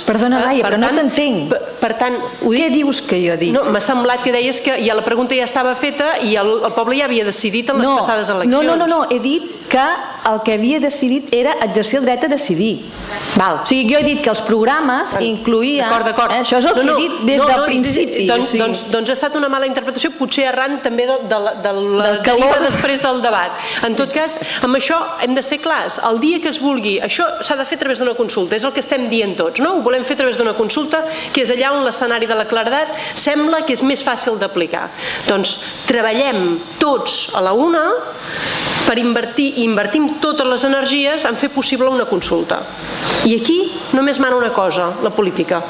Perdona, Laia, però no t'entenc. Per tant, què dius que jo dic? No, m'ha semblat que deies que ja la pregunta ja estava feta i el poble ja havia decidit en les passades eleccions. No, he dit que el que havia decidit era exercir el dret a decidir. O sigui, jo he dit que els programes incloïen... D'acord. Això és el que he dit des del principi. Doncs ha estat una mala interpretació, potser arran també de la deriva després del debat. En tot cas, amb això hem de ser clars. El dia que es vulgui, això s'ha de fer a través d'una consulta, és el que estem dient tots, no? Ho volem fer a través d'una consulta, que és allà on l'escenari de la claredat sembla que és més fàcil d'aplicar. Doncs treballem tots a la una per invertim totes les energies en fer possible una consulta. I aquí només mana una cosa, la política.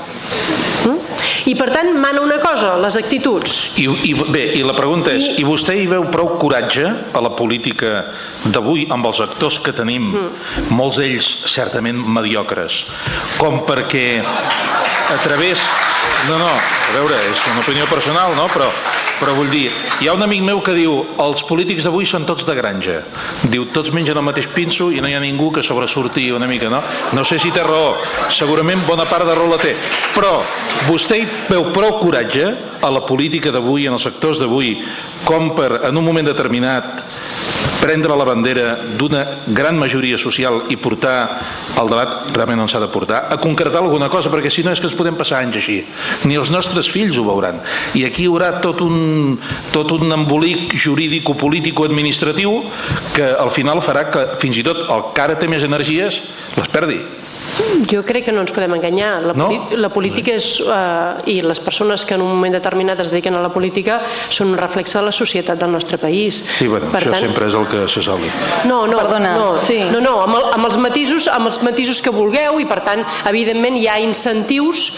I per tant mana una cosa, les actituds. Bé, i la pregunta és, i vostè hi veu prou coratge a la política d'avui amb els actors que tenim, molts d'ells certament mediocres, com perquè a través... No, a veure, és una opinió personal, no? Però vull dir, hi ha un amic meu que diu els polítics d'avui són tots de granja. Diu, tots mengen el mateix pinso i no hi ha ningú que sobresurti una mica, no? No sé si té raó, segurament bona part de raó la té, però vostè hi veu prou coratge a la política d'avui, en els sectors d'avui, com per, en un moment determinat, prendre la bandera d'una gran majoria social i portar el debat realment on s'ha de portar, a concretar alguna cosa, perquè si no és que ens podem passar anys així. Ni els nostres fills ho veuran. I aquí hi haurà tot un embolic jurídico-político-administratiu que al final farà que fins i tot el que ara té més energies les perdi. Jo crec que no ens podem enganyar. La política és, i les persones que en un moment determinat es dediquen a la política són un reflex de la societat del nostre país. Sí, bueno, això sempre és el que se salvi. No, amb els matisos que vulgueu, i per tant, evidentment hi ha incentius,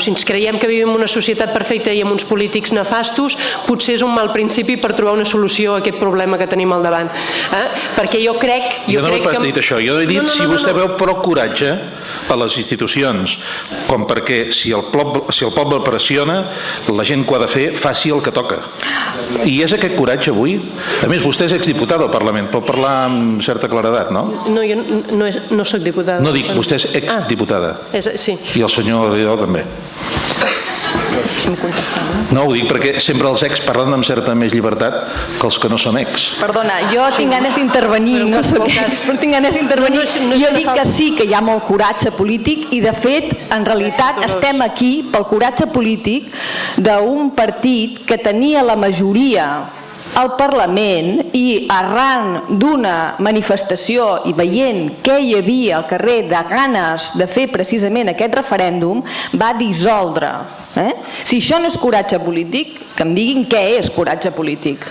si ens creiem que vivim en una societat perfecta i amb uns polítics nefastos, potser és un mal principi per trobar una solució a aquest problema que tenim al davant. Perquè jo crec... Jo no he pas dit això, jo he dit si vostè veu prou coratge a les institucions, com perquè si el poble pressiona, la gent que ho ha de fer faci el que toca. I és aquest coratge avui? A més, vostè és exdiputada al Parlament, pot parlar amb certa claredat, no? No, jo no soc diputada. No dic, vostè és exdiputada. Sí. I el senyor Ridó també. No, ho dic perquè sempre els ex parlen amb certa més llibertat que els que no són ex. Perdona, jo tinc ganes d'intervenir, no soc ex, però tinc ganes d'intervenir. Jo dic que sí que hi ha molt coratge polític i de fet, en realitat, estem aquí pel coratge polític d'un partit que tenia la majoria al Parlament i arran d'una manifestació i veient què hi havia al carrer de ganes de fer precisament aquest referèndum, va dissoldre. Si això no és coratge polític, que em diguin què és coratge polític.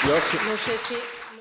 No sé si...